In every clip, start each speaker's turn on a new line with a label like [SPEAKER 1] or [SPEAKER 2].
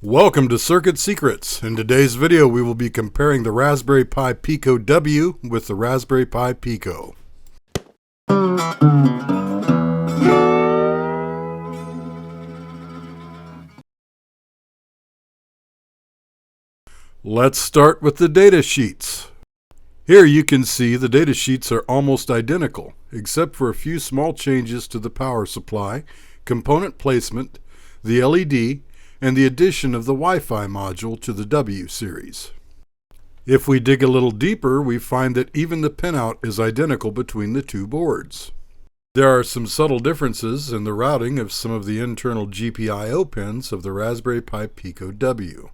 [SPEAKER 1] Welcome to Circuit Secrets. In today's video we will be comparing the Raspberry Pi Pico W with the Raspberry Pi Pico. Let's start with the data sheets. Here you can see the data sheets are almost identical, except for a few small changes to the power supply, component placement, the LED, and the addition of the Wi-Fi module to the W series. If we dig a little deeper, we find that even the pinout is identical between the two boards. There are some subtle differences in the routing of some of the internal GPIO pins of the Raspberry Pi Pico W.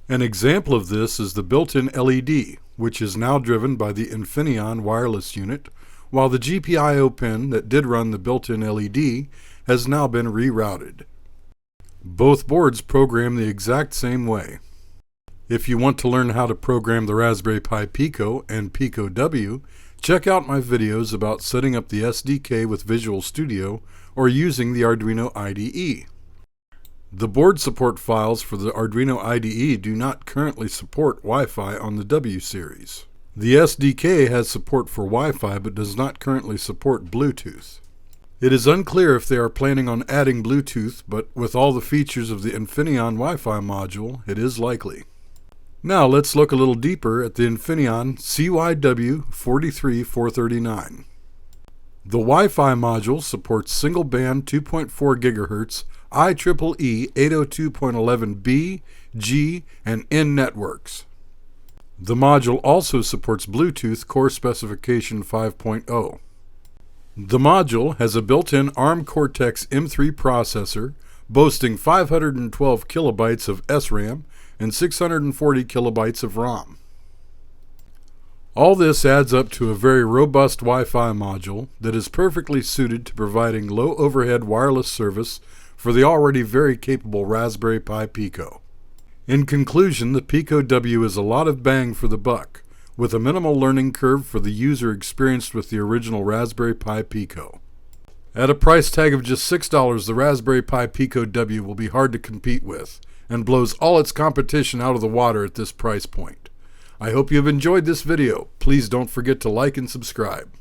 [SPEAKER 1] An example of this is the built-in LED, which is now driven by the Infineon wireless unit, while the GPIO pin that did run the built-in LED has now been rerouted. Both boards program the exact same way. If you want to learn how to program the Raspberry Pi Pico and Pico W, check out my videos about setting up the SDK with Visual Studio or using the Arduino IDE. The board support files for the Arduino IDE do not currently support Wi-Fi on the W series. The SDK has support for Wi-Fi but does not currently support Bluetooth. It is unclear if they are planning on adding Bluetooth, but with all the features of the Infineon Wi-Fi module, it is likely. Now let's look a little deeper at the Infineon CYW43439. The Wi-Fi module supports single-band 2.4 GHz IEEE 802.11b, G, and N networks. The module also supports Bluetooth Core Specification 5.0. The module has a built-in ARM Cortex-M3 processor boasting 512 kilobytes of SRAM and 640 kilobytes of ROM. All this adds up to a very robust Wi-Fi module that is perfectly suited to providing low overhead wireless service for the already very capable Raspberry Pi Pico. In conclusion, the Pico W is a lot of bang for the buck, with a minimal learning curve for the user experienced with the original Raspberry Pi Pico. At a price tag of just $6, the Raspberry Pi Pico W will be hard to compete with, and blows all its competition out of the water at this price point. I hope you have enjoyed this video. Please don't forget to like and subscribe.